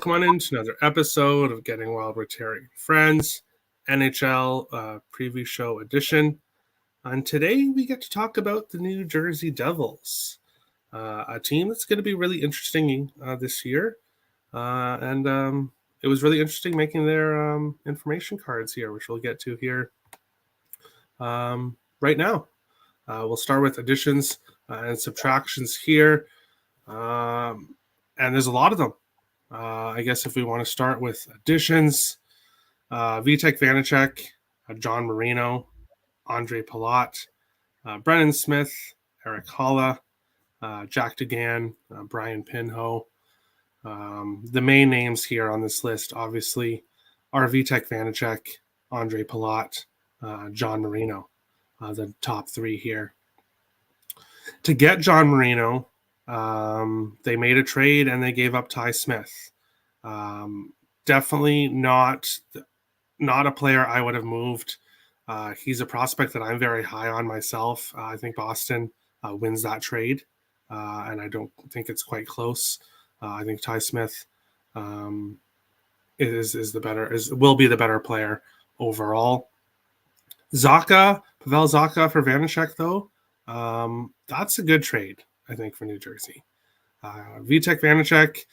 welcome on into another episode of Getting Wild with Terry and Friends, NHL preview show edition. And today we get to talk about the New Jersey Devils, a team that's going to be really interesting this year. And it was really interesting making their information cards here, which we'll get to here right now. We'll start with additions and subtractions here. And there's a lot of them. I guess if we want to start with additions, Vitek Vanacek, John Marino, Andre Palat, Brennan Smith, Eric Holla, Jack Dugan, Brian Pinho. The main names here on this list, obviously, are Vitek Vanacek, Andre Palat, John Marino, the top three here. To get John Marino, they made a trade and they gave up Ty Smith. Definitely not a player I would have moved. He's a prospect that I'm very high on myself. I think Boston wins that trade, and I don't think it's quite close. I think Ty Smith will be the better player overall. Pavel Zacha for Vanacek, though, that's a good trade, I think, for New Jersey. Vitek Vanacek,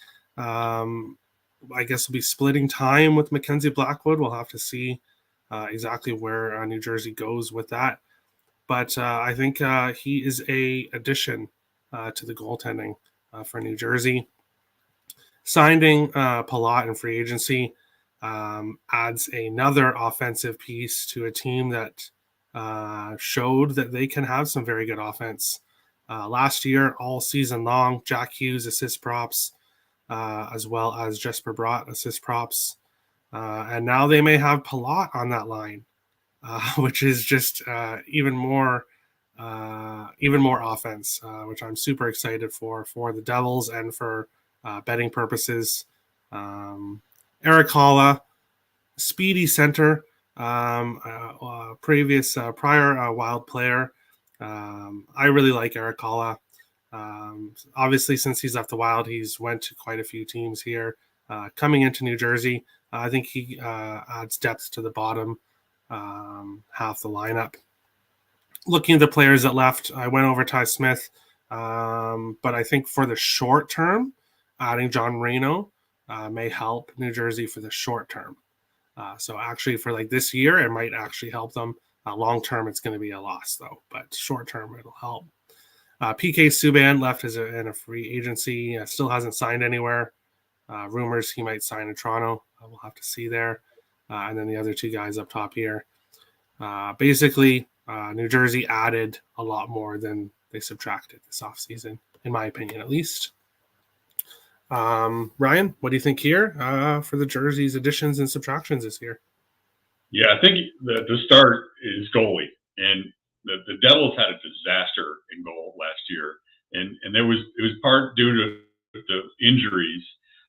I guess, will be splitting time with Mackenzie Blackwood. We'll have to see exactly where New Jersey goes with that. But I think he is a addition to the goaltending for New Jersey. Signing Palat in free agency adds another offensive piece to a team that showed that they can have some very good offense. Last year, all season long, Jack Hughes assist props, as well as Jesper Bratt assist props. And now they may have Palat on that line, which is just even more offense, which I'm super excited for the Devils and for betting purposes. Eric Holla, speedy center, prior Wild player. I really like Eric Holla. Obviously, since he's left the Wild, he's went to quite a few teams here. Coming into New Jersey, I think he adds depth to the bottom half the lineup. Looking at the players that left, I went over Ty Smith, but I think for the short term, adding John Marino may help New Jersey for the short term. So actually, for like this year, it might actually help them. Long term, it's going to be a loss, though, but short term, it'll help. PK Subban left in a free agency, still hasn't signed anywhere. Rumors he might sign in Toronto. We'll have to see there. And then the other two guys up top here. Basically, New Jersey added a lot more than they subtracted this offseason, in my opinion, at least. Ryan, what do you think here for the Jersey's additions and subtractions this year? Yeah, I think the start is goalie, and the Devils had a disaster in goal last year, and it was part due to the injuries,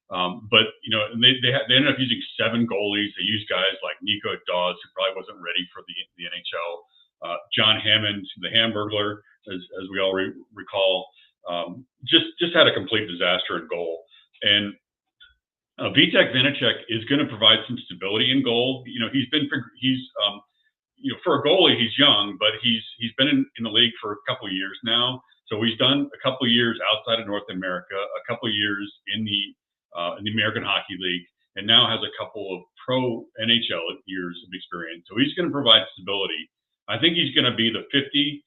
but and they ended up using 7 goalies. They used guys like Nico Dawes, who probably wasn't ready for the NHL. John Hammond, the Hamburglar, as we all recall, just had a complete disaster in goal. And Vitek Vanacek is going to provide some stability in goal. For a goalie, he's young, but he's been in the league for a couple of years now. So he's done a couple of years outside of North America, a couple of years in the American Hockey League, and now has a couple of pro NHL years of experience. So he's going to provide stability. I think he's going to be the 50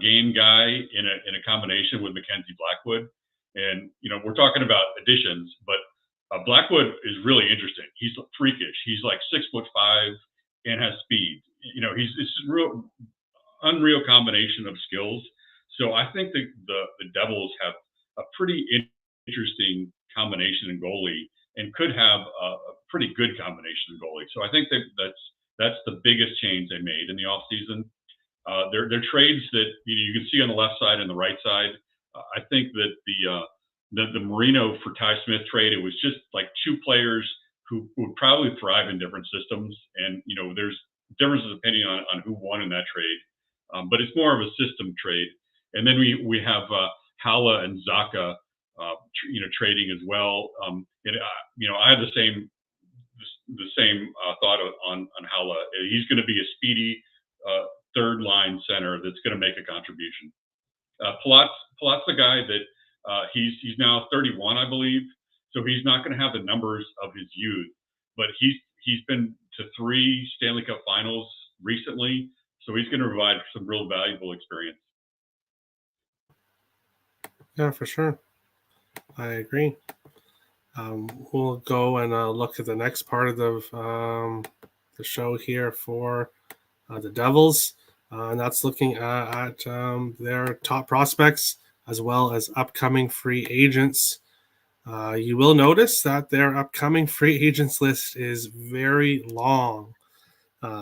game guy in a combination with Mackenzie Blackwood. And we're talking about additions, but Blackwood is really interesting. He's freakish. He's like 6'5" and has speed. It's a real unreal combination of skills. So I think the Devils have a pretty interesting combination in goalie and could have a pretty good combination in goalie. So I think that's the biggest change they made in the offseason. They're trades that you can see on the left side and the right side. I think that the Marino for Ty Smith trade, it was just like 2 players who would probably thrive in different systems. And, there's differences of opinion on who won in that trade. But it's more of a system trade. And then we have Hala and Zacha, trading as well. I had the same thought on Hala. He's going to be a speedy third line center that's going to make a contribution. Palat's the guy that he's now 31, I believe, so he's not going to have the numbers of his youth, but he's been to 3 Stanley Cup Finals recently, so he's going to provide some real valuable experience. Yeah, for sure. I agree. We'll go and look at the next part of the show here for the Devils, and that's looking at their top prospects as well as upcoming free agents. You will notice that their upcoming free agents list is very long.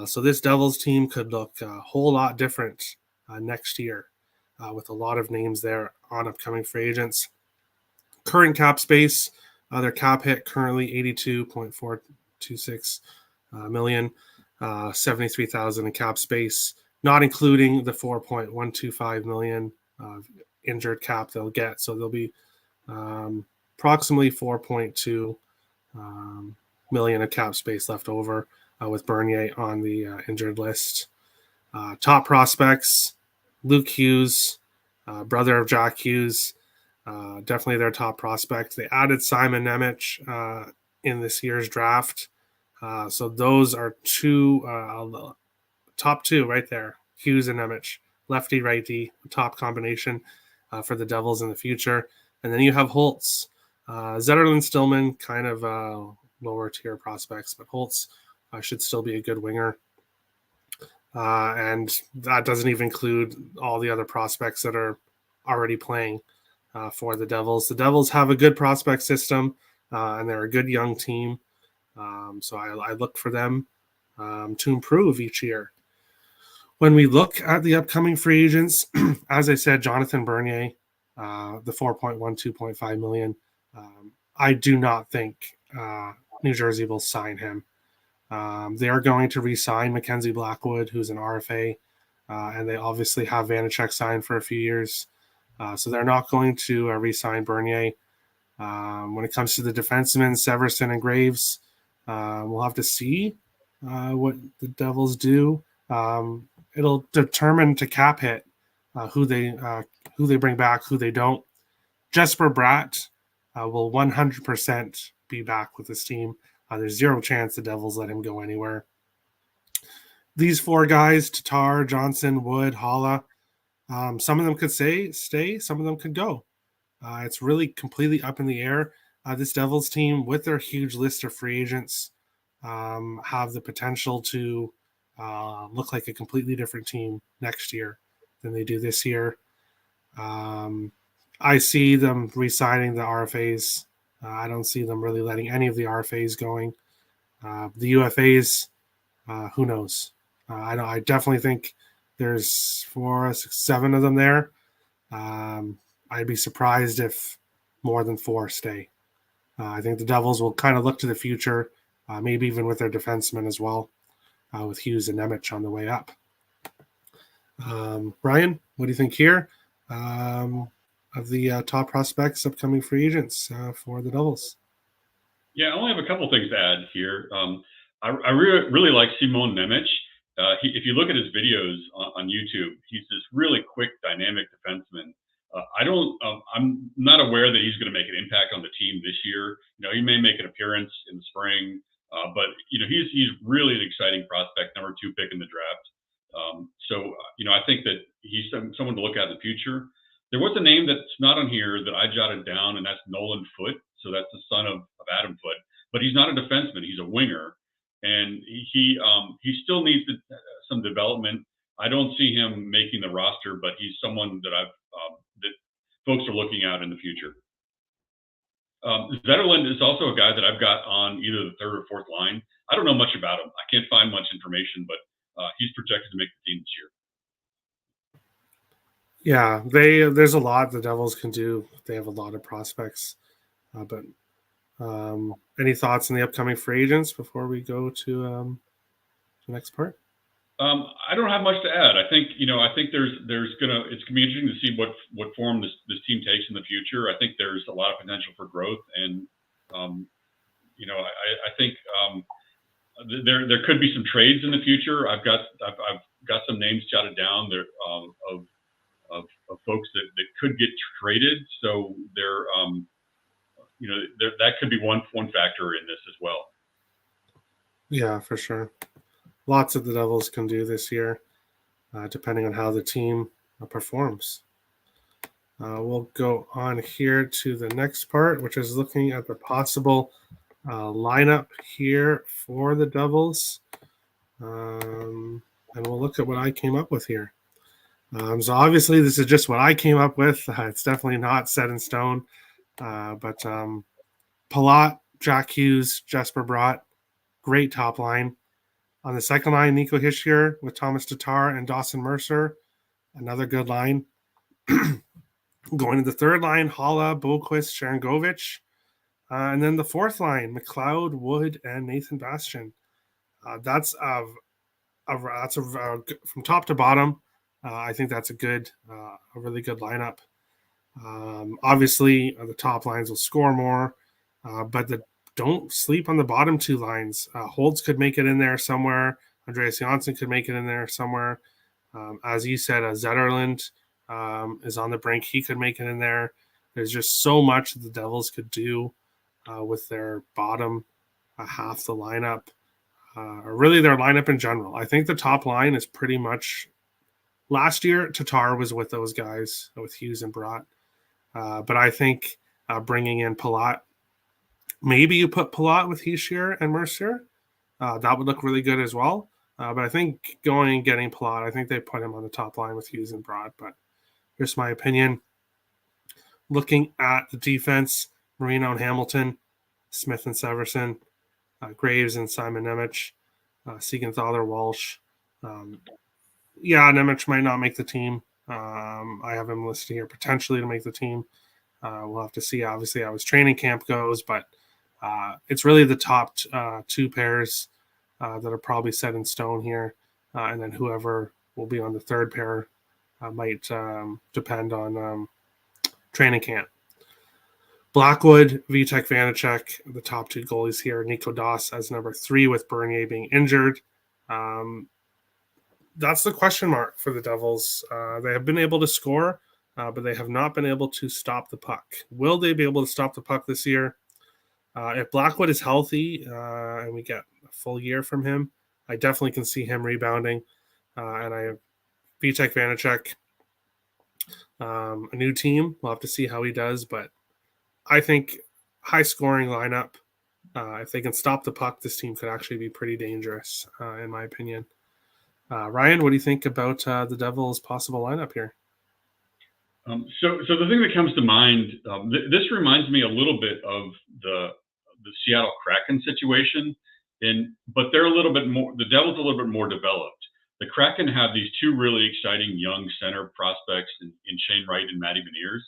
So this Devils team could look a whole lot different next year with a lot of names there on upcoming free agents. Current cap space, their cap hit currently 82.426 million, 73,000 in cap space, not including the 4.125 million injured cap they'll get. So they'll be approximately 4.2 million of cap space left over with Bernier on the injured list. Top prospects, Luke Hughes, brother of Jack Hughes, definitely their top prospect. They added Simon Nemec in this year's draft. So those are top two right there, Hughes and Nemec, lefty, righty, top combination for the Devils in the future. And then you have Holtz, Zetterlund, Stillman, kind of lower tier prospects, but Holtz should still be a good winger. And that doesn't even include all the other prospects that are already playing for the Devils. The Devils have a good prospect system, and they're a good young team. So I look for them to improve each year. When we look at the upcoming free agents, as I said, Jonathan Bernier, the 4.12.5 million, I do not think New Jersey will sign him. They are going to re-sign Mackenzie Blackwood, who's an RFA, and they obviously have Vanacek signed for a few years. So they're not going to re-sign Bernier. When it comes to the defensemen, Severson and Graves, we'll have to see what the Devils do. It'll determine to cap hit who they bring back, who they don't. Jesper Bratt will 100% be back with this team. There's zero chance the Devils let him go anywhere. These 4 guys, Tatar, Johnson, Wood, Hala, some of them could stay, some of them could go. It's really completely up in the air. This Devils team, with their huge list of free agents, have the potential to look like a completely different team next year than they do this year. I see them re-signing the RFAs. I don't see them really letting any of the RFAs going. The UFAs, who knows? I definitely think there's 4, 6, 7 of them there. I'd be surprised if more than 4 stay. I think the Devils will kind of look to the future, maybe even with their defensemen as well, with Hughes and Nemec on the way up. Ryan, what do you think here of the top prospects, upcoming free agents for the Devils? Yeah, I only have a couple things to add here. I really like Simon Nemec. If you look at his videos on YouTube, he's this really quick, dynamic defenseman. I'm not aware that he's going to make an impact on the team this year. He may make an appearance in the spring, but he's really an exciting prospect, number 2 pick in the draft. I think that he's someone to look at in the future. There was a name that's not on here that I jotted down, and that's Nolan Foote. So that's the son of Adam Foote, but he's not a defenseman; he's a winger, and he still needs some development. I don't see him making the roster, but he's someone that that folks are looking at in the future. Zetterlund is also a guy that I've got on either the 3rd or 4th line. I don't know much about him. I can't find much information, but he's projected to make the team this year. Yeah, there's a lot the Devils can do. They have a lot of prospects. But any thoughts on the upcoming free agents before we go to the next part? I don't have much to add. I think it's gonna be interesting to see what form this team takes in the future. I think there's a lot of potential for growth, and I think there could be some trades in the future. I've got some names jotted down there of folks that could get traded. So that could be one factor in this as well. Yeah, for sure. Lots of the Devils can do this year, depending on how the team performs. We'll go on here to the next part, which is looking at the possible lineup here for the Devils. And we'll look at what I came up with here. So obviously, this is just what I came up with. It's definitely not set in stone. But Palat, Jack Hughes, Jesper Bratt, great top line. On the second line, Nico Hischier with Thomas Tatar and Dawson Mercer, another good line. Going to the third line, Hala, Boquist, Sharangovich. And then the fourth line, McLeod, Wood, and Nathan Bastian. That's from top to bottom. I think that's a really good lineup. Obviously, the top lines will score more, but don't sleep on the bottom two lines. Holtz could make it in there somewhere. Andreas Janssen could make it in there somewhere. As you said, Zetterlund is on the brink. He could make it in there. There's just so much that the Devils could do with their bottom half the lineup, or really their lineup in general. I think the top line is pretty much last year. Tatar was with those guys, with Hughes and Bratt. But I think bringing in Palat, maybe you put Palat with Hischier and Mercier. That would look really good as well. But I think going and getting Palat, I think they put him on the top line with Hughes and Bratt. But here's my opinion. Looking at the defense, Marino and Hamilton, Smith and Severson, Graves and Simon Nemec, Siegenthaler, Walsh. Nemec might not make the team. I have him listed here potentially to make the team. We'll have to see, obviously, how his training camp goes, but it's really the top two pairs that are probably set in stone here. And then whoever will be on the third pair might depend on training camp. Blackwood, Vitek Vanacek, the top two goalies here. Nico Doss as number 3 with Bernier being injured. That's the question mark for the Devils. They have been able to score, but they have not been able to stop the puck. Will they be able to stop the puck this year? If Blackwood is healthy and we get a full year from him, I definitely can see him rebounding. And I have Vitek Vanacek, a new team. We'll have to see how he does, but I think high-scoring lineup. If they can stop the puck, this team could actually be pretty dangerous, in my opinion. Ryan, what do you think about the Devils' possible lineup here? So the thing that comes to mind, this reminds me a little bit of the Seattle Kraken situation, but they're a little bit more. The Devils are a little bit more developed. The Kraken have these two really exciting young center prospects in Shane Wright and Matty Beniers,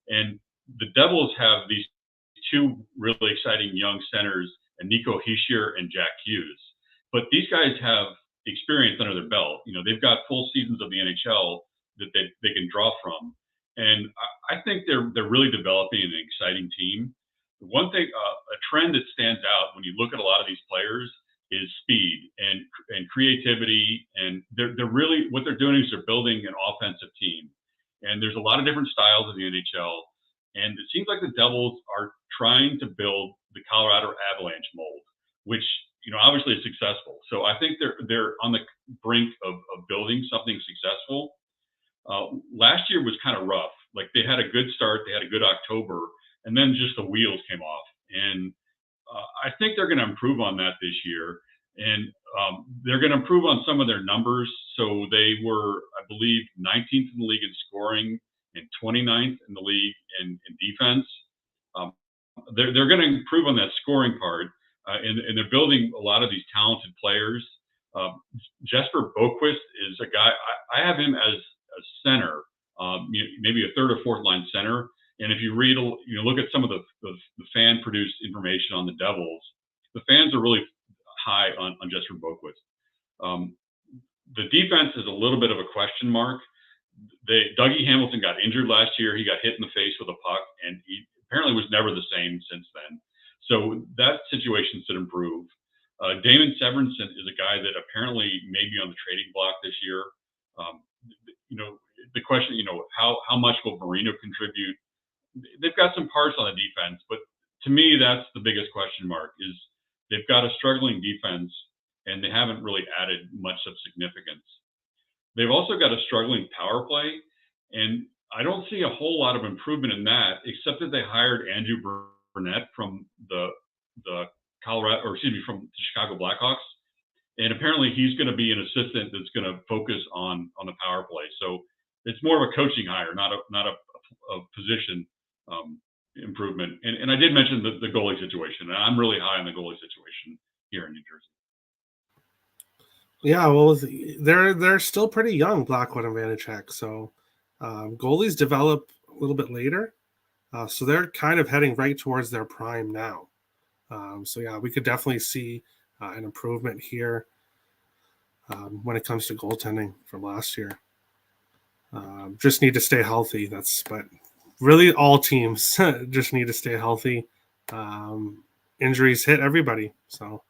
and the Devils have these two really exciting young centers, and Nico Hischier and Jack Hughes. But these guys have experience under their belt. They've got full seasons of the NHL that they can draw from. And I think they're really developing an exciting team. One thing, a trend that stands out when you look at a lot of these players is speed and creativity. And they're really, what they're doing is they're building an offensive team. And there's a lot of different styles in the NHL. And it seems like the Devils are trying to build the Colorado Avalanche mold, which obviously is successful. So I think they're on the brink of building something successful. Last year was kind of rough. Like, they had a good start, they had a good October, and then just the wheels came off. And I think they're going to improve on that this year. And they're going to improve on some of their numbers. So they were, I believe, 19th in the league in scoring and 29th in the league in defense. They're going to improve on that scoring part. And they're building a lot of these talented players. Jesper Boquist is a guy, I have him as a center, maybe a third or fourth line center. And if you look at some of the fan produced information on the Devils, the fans are really high on Jesper Boquist. The defense is a little bit of a question mark. Dougie Hamilton got injured last year. He got hit in the face with a puck, and he apparently was never the same since then. So that situation should improve. Damon Severinsen is a guy that apparently may be on the trading block this year. Um, the question, how much will Marino contribute? They've got some parts on the defense, but to me, that's the biggest question mark. Is they've got a struggling defense, and they haven't really added much of significance. They've also got a struggling power play, and I don't see a whole lot of improvement in that, except that they hired Andrew Burnett from the Colorado, or excuse me, from the Chicago Blackhawks, and apparently he's going to be an assistant that's going to focus on the power play. So it's more of a coaching hire, not a position improvement. And I did mention the goalie situation, and I'm really high on the goalie situation here in New Jersey. Yeah, well, they're still pretty young, Blackwood and Vanacek. So goalies develop a little bit later, so they're kind of heading right towards their prime now. So yeah, we could definitely see an improvement here when it comes to goaltending from last year. Just need to stay healthy. But really all teams just need to stay healthy. Injuries hit everybody, so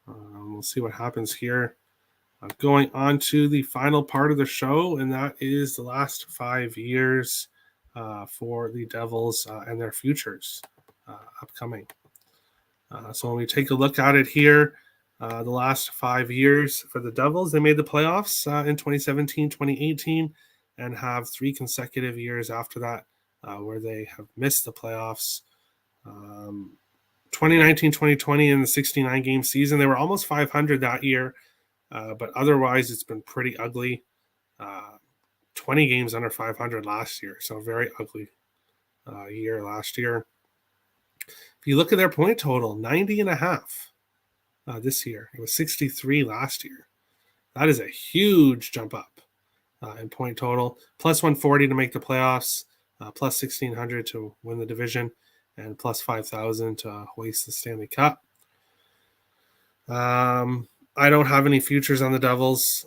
we'll see what happens here. Going on to the final part of the show, and that is the last 5 years for the Devils and their futures upcoming. So when we take a look at it here, the last 5 years for the Devils, they made the playoffs in 2017, 2018, and have 3 consecutive years after that where they have missed the playoffs. 2019, 2020 in the 69-game season, they were almost 500 that year. But otherwise, it's been pretty ugly. 20 games under 500 last year, so very ugly year last year. If you look at their point total, 90.5 this year. It was 63 last year. That is a huge jump up in point total. Plus 140 to make the playoffs, plus 1,600 to win the division, and plus 5,000 to hoist the Stanley Cup. I don't have any futures on the Devils.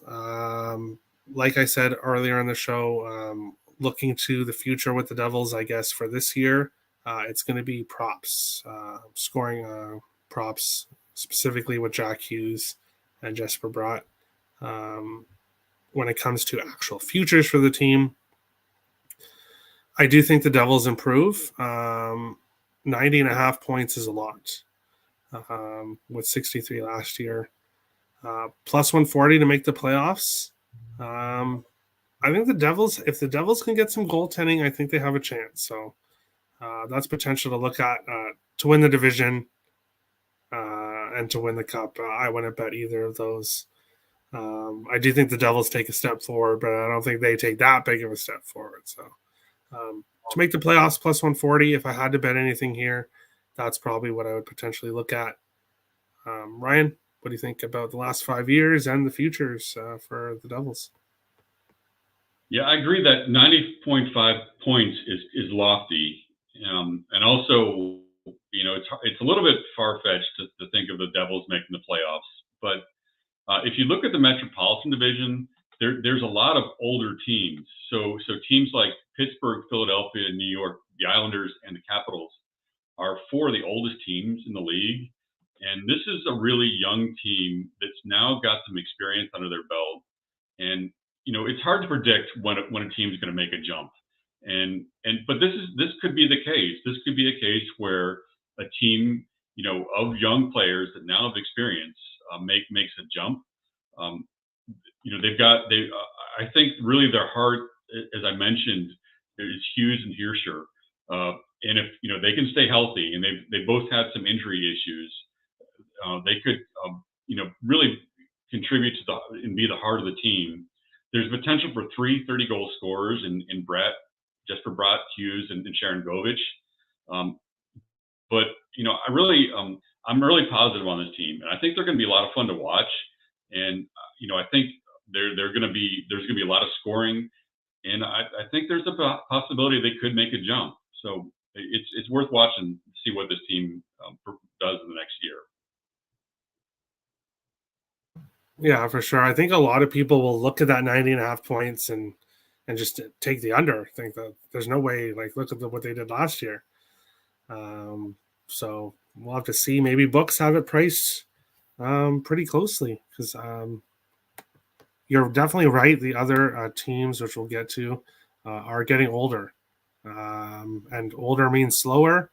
Like I said earlier in the show, looking to the future with the Devils, I guess, for this year, it's going to be props, scoring props, specifically with Jack Hughes and Jesper Bratt. When it comes to actual futures for the team, I do think the Devils improve. 90.5 points is a lot with 63 last year. Plus 140 to make the playoffs. I think the Devils, if the Devils can get some goaltending, I think they have a chance. So that's potential to look at to win the division and to win the cup. I wouldn't bet either of those. I do think the Devils take a step forward, but I don't think they take that big of a step forward. So to make the playoffs, plus 140, if I had to bet anything here, that's probably what I would potentially look at. Ryan, what do you think about the last 5 years and the futures for the Devils? Yeah, I agree that 90.5 points is lofty, and also, it's a little bit far fetched to think of the Devils making the playoffs. But if you look at the Metropolitan Division, there's a lot of older teams. So teams like Pittsburgh, Philadelphia, New York, the Islanders, and the Capitals are 4 of the oldest teams in the league. And this is a really young team that's now got some experience under their belt. And it's hard to predict when a team is going to make a jump. But this could be the case. This could be a case where a team, of young players that now have experience makes a jump. I think really their heart, as I mentioned, is Hughes and Hirscher. And if they can stay healthy, and they both had some injury issues, they could really contribute and be the heart of the team. There's potential for 3 30-goal scorers in Jesper Bratt, Hughes, and Sharon Govich. But I'm really positive on this team, and I think they're going to be a lot of fun to watch. And I think there's going to be a lot of scoring, and I think there's a possibility they could make a jump. So it's worth watching to see what this team does in the next year. Yeah, for sure. I think a lot of people will look at that 90.5 points and just take the under. Think that there's no way. Like, look at what they did last year. So we'll have to see. Maybe books have it priced pretty closely because you're definitely right. The other teams, which we'll get to, are getting older. And older means slower.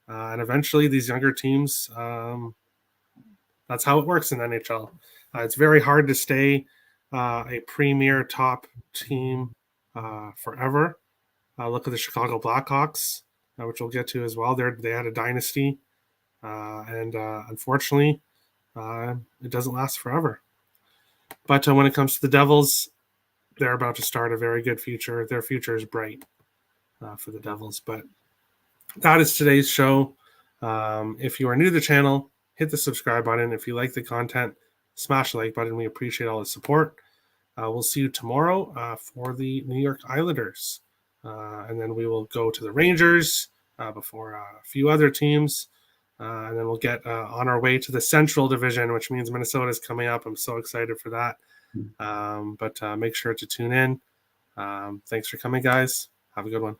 And eventually, these younger teams, that's how it works in NHL. It's very hard to stay a premier top team forever. Look at the Chicago Blackhawks, which we'll get to as well. They had a dynasty, and unfortunately, it doesn't last forever. But when it comes to the Devils, they're about to start a very good future. Their future is bright for the Devils. But that is today's show. If you are new to the channel, hit the subscribe button. If you like the content, smash the like button. We appreciate all the support. We'll see you tomorrow for the New York Islanders. And then we will go to the Rangers before a few other teams. And then we'll get on our way to the Central Division, which means Minnesota is coming up. I'm so excited for that. But make sure to tune in. Thanks for coming, guys. Have a good one.